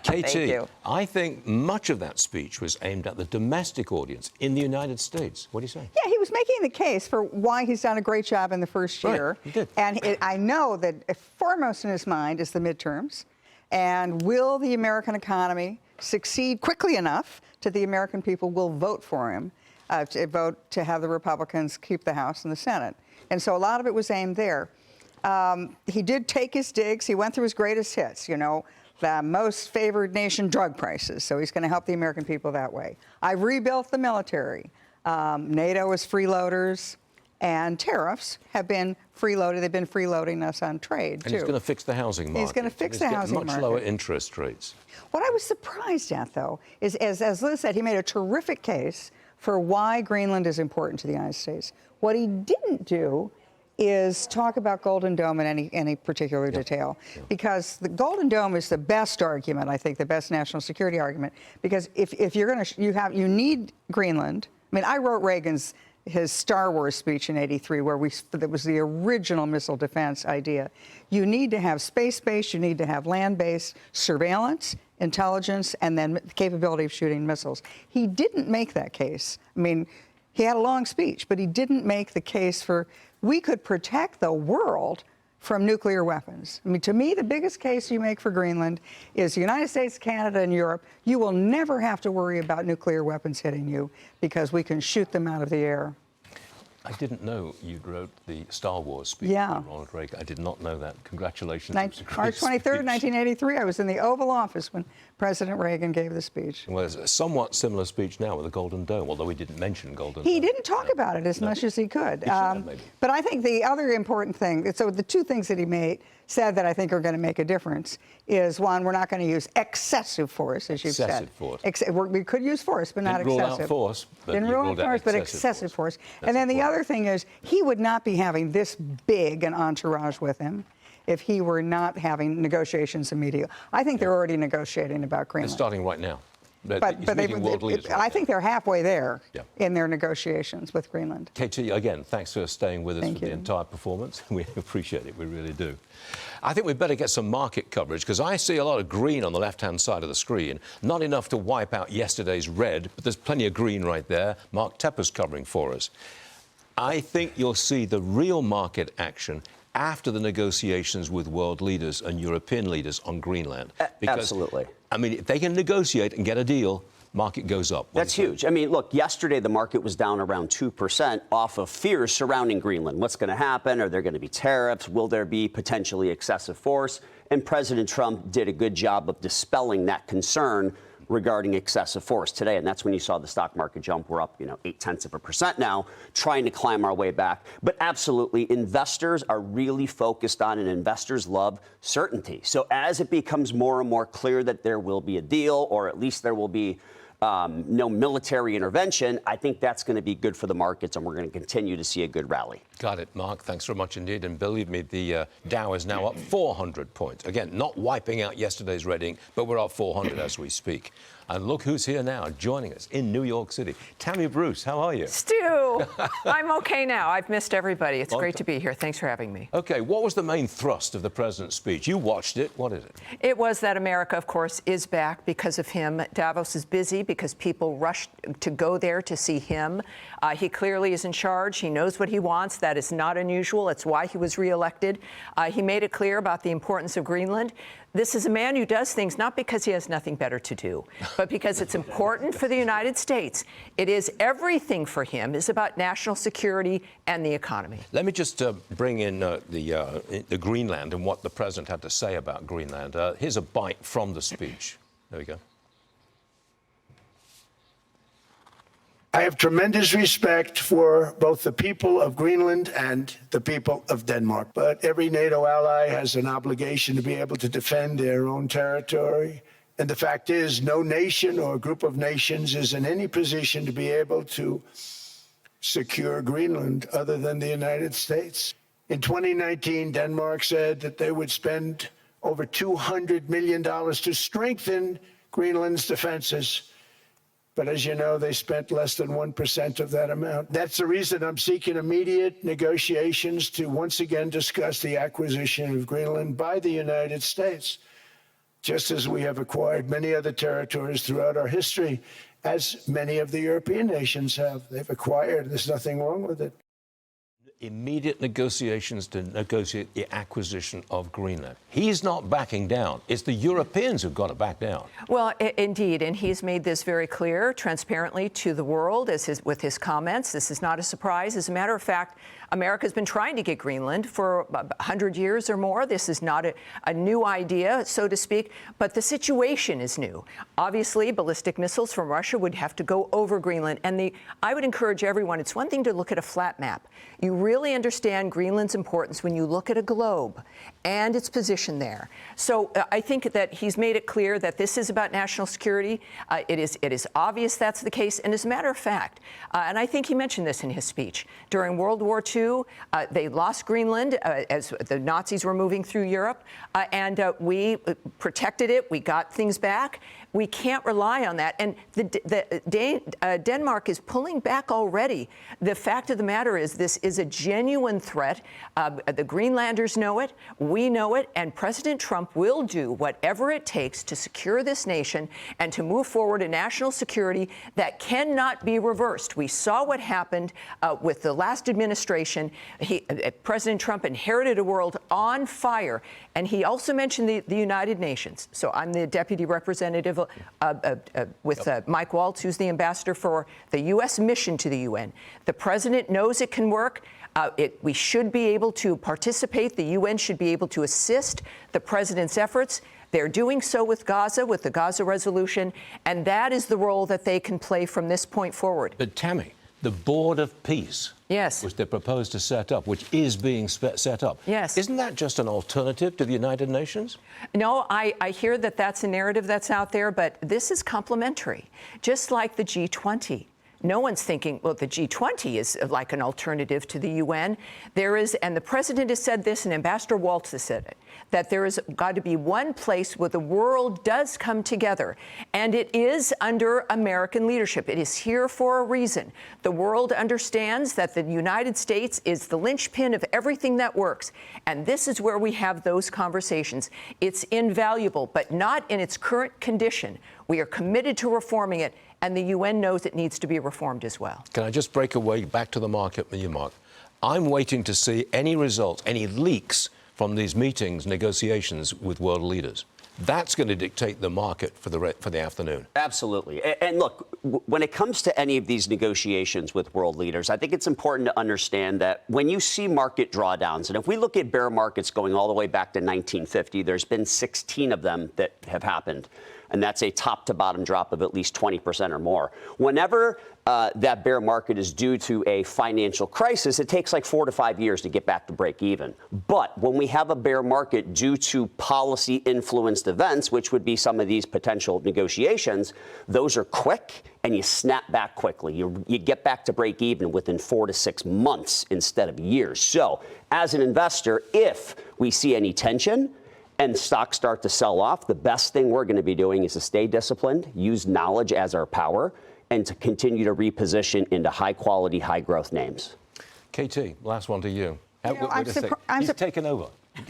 Katie, I think much of that speech was aimed at the domestic audience in the United States. What do you say? Yeah, he was making the case for why he's done a great job in the first year. Right, he did. And I know that foremost in his mind is the midterms. And will the American economy succeed quickly enough that the American people will vote for him, to vote to have the Republicans keep the House and the Senate? And so a lot of it was aimed there. He did take his digs. He went through his greatest hits, you know, the most favored nation drug prices. So he's going to help the American people that way. I've rebuilt the military. NATO is freeloaders, and tariffs have been freeloaded. They've been freeloading us on trade, too. And he's going to fix the housing market. He's going to fix the housing market. Much lower interest rates. What I was surprised at, though, is, as Liz said, he made a terrific case for why Greenland is important to the United States. What he didn't do is talk about Golden Dome in any particular detail, because the Golden Dome is the best argument, I think, the best national security argument, because if you're going to, you need Greenland. I mean, I wrote his Star Wars speech in '83, that was the original missile defense idea. You need to have space-based, you need to have land-based surveillance, intelligence, and then the capability of shooting missiles. He didn't make that case. I mean, he had a long speech, but he didn't make the case for we could protect the world from nuclear weapons. I mean, to me, the biggest case you make for Greenland is the United States, Canada, and Europe. You will never have to worry about nuclear weapons hitting you because we can shoot them out of the air. I didn't know you wrote the Star Wars speech. Yeah. Ronald Reagan. I did not know that. Congratulations. March 23rd, 1983, I was in the Oval Office when President Reagan gave the speech. Well, there's a somewhat similar speech now with the Golden Dome, although he didn't mention Golden Dome. He didn't talk about it as much as he could. Maybe. But I think the other important thing, so the two things that he said that I think are going to make a difference is, one, we're not going to use excessive force, as you've said. Excessive force. We could use force, but not Didn't excessive. Rule out force, but Didn't rule out force, but excessive force. And then the other thing is, he would not be having this big an entourage with him if he were not having negotiations immediately. I think they're already negotiating about Greenland. They're starting right now. I think they're halfway there in their negotiations with Greenland. Katie, again, thanks for staying with us for the entire performance. We appreciate it. We really do. I think we'd better get some market coverage, because I see a lot of green on the left-hand side of the screen. Not enough to wipe out yesterday's red, but there's plenty of green right there. Mark Tepper's covering for us. I think you'll see the real market action after the negotiations with world leaders and European leaders on Greenland. Absolutely. I mean, if they can negotiate and get a deal, market goes up. That's huge. I mean, look, yesterday the market was down around 2% off of fears surrounding Greenland. What's going to happen? Are there going to be tariffs? Will there be potentially excessive force? And President Trump did a good job of dispelling that concern regarding excessive force today. And that's when you saw the stock market jump. We're up, 0.8% now, trying to climb our way back. But absolutely, investors are really focused on, and investors love certainty. So as it becomes more and more clear that there will be a deal, or at least there will be no military intervention, I think that's going to be good for the markets, and we're going to continue to see a good rally. Got it, Mark. Thanks very much indeed. And believe me, the Dow is now up 400 points. Again, not wiping out yesterday's red ink, but we're up 400 as we speak. And look who's here now, joining us in New York City. Tammy Bruce, how are you? Stu, I'm okay now. I've missed everybody. It's great to be here. Thanks for having me. Okay, what was the main thrust of the president's speech? You watched it. What is it? It was that America, of course, is back because of him. Davos is busy because people rush to go there to see him. He clearly is in charge. He knows what he wants. That is not unusual. It's why he was reelected. He made it clear about the importance of Greenland. This is a man who does things not because he has nothing better to do, but because it's important for the United States. It is everything for him is about national security and the economy. Let me just bring in the Greenland and what the president had to say about Greenland. Here's a bite from the speech. There we go. I have tremendous respect for both the people of Greenland and the people of Denmark. But every NATO ally has an obligation to be able to defend their own territory. And the fact is, no nation or group of nations is in any position to be able to secure Greenland other than the United States. In 2019, Denmark said that they would spend over $200 million to strengthen Greenland's defenses. But as you know, they spent less than 1% of that amount. That's the reason I'm seeking immediate negotiations to once again discuss the acquisition of Greenland by the United States. just as we have acquired many other territories throughout our history, as many of the European nations have. They've acquired. There's nothing wrong with it. Immediate negotiations to negotiate the acquisition of Greenland. He's not backing down. It's the Europeans who've got to back down. Well, indeed, and he's made this very clear, transparently to the world with his comments. This is not a surprise. As a matter of fact, America's been trying to get Greenland for 100 years or more. This is not a new idea, so to speak, but the situation is new. Obviously, ballistic missiles from Russia would have to go over Greenland. And I would encourage everyone, it's one thing to look at a flat map. You really understand Greenland's importance when you look at a globe and its position there. So I think that he's made it clear that this is about national security. It is obvious that's the case. And as a matter of fact, and I think he mentioned this in his speech, during World War II, they lost Greenland as the Nazis were moving through Europe, and we protected it. We got things back. We can't rely on that. And Denmark is pulling back already. The fact of the matter is this is a genuine threat. The Greenlanders know it. We know it. And President Trump will do whatever it takes to secure this nation and to move forward a national security that cannot be reversed. We saw what happened with the last administration. President Trump inherited a world on fire. And he also mentioned the United Nations. So I'm the deputy representative with Mike Waltz, who's the ambassador for the U.S. mission to the UN. The president knows it can work. We should be able to participate. The UN should be able to assist the president's efforts. They're doing so with Gaza, with the Gaza resolution, and that is the role that they can play from this point forward. But Tammy, the Board of Peace, yes, which they proposed to set up, which is being set up, yes, isn't that just an alternative to the United Nations? No, I hear that that's a narrative that's out there, but this is complementary, just like the G20. No one's thinking, well, the G20 is like an alternative to the UN. There is, and the president has said this, and Ambassador Waltz has said it, that there has got to be one place where the world does come together, and it is under American leadership. It is here for a reason. The world understands that the United States is the linchpin of everything that works, and this is where we have those conversations. It's invaluable, but not in its current condition. We are committed to reforming it, and the UN knows it needs to be reformed as well. Can I just break away back to the market with you, Mark? I'm waiting to see any results, any leaks from these meetings, negotiations with world leaders. That's going to dictate the market for the afternoon. Absolutely. And look, when it comes to any of these negotiations with world leaders, I think it's important to understand that when you see market drawdowns, and if we look at bear markets going all the way back to 1950, there's been 16 of them that have happened. And that's a top-to-bottom drop of at least 20% or more. Whenever that bear market is due to a financial crisis, it takes like 4 to 5 years to get back to break even. But when we have a bear market due to policy-influenced events, which would be some of these potential negotiations, those are quick, and you snap back quickly. You get back to break even within 4 to 6 months instead of years. So as an investor, if we see any tension, and stocks start to sell off, the best thing we're going to be doing is to stay disciplined, use knowledge as our power, and to continue to reposition into high-quality, high-growth names. KT, last one to you. He's taken over.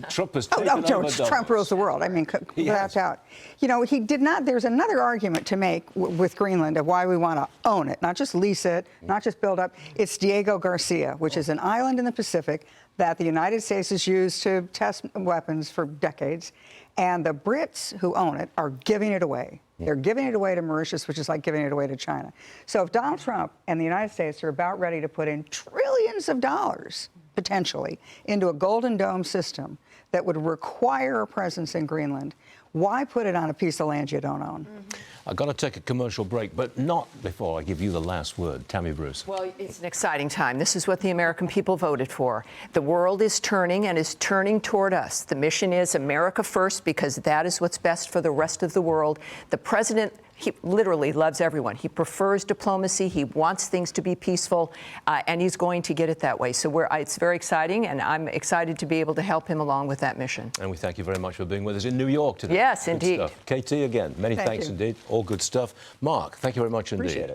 Trump has taken over. Trump rules the world. I mean, without doubt. You know, he did not. There's another argument to make with Greenland of why we want to own it, not just lease it, not just build up. It's Diego Garcia, which is an island in the Pacific that the United States has used to test weapons for decades. And the Brits who own it are giving it away. They're giving it away to Mauritius, which is like giving it away to China. So if Donald Trump and the United States are about ready to put in trillions of dollars, potentially, into a Golden Dome system that would require a presence in Greenland, why put it on a piece of land you don't own? I've got to take a commercial break, but not before I give you the last word. Tammy Bruce. Well, it's an exciting time. This is what the American people voted for. The world is turning and is turning toward us. The mission is America first, because that is what's best for the rest of the world. The president, he literally loves everyone. He prefers diplomacy. He wants things to be peaceful, and he's going to get it that way. So it's very exciting, and I'm excited to be able to help him along with that mission. And we thank you very much for being with us in New York today. Yes, good indeed. Stuff. KT, again, many thanks indeed. All good stuff. Mark, thank you very much indeed. Appreciate it.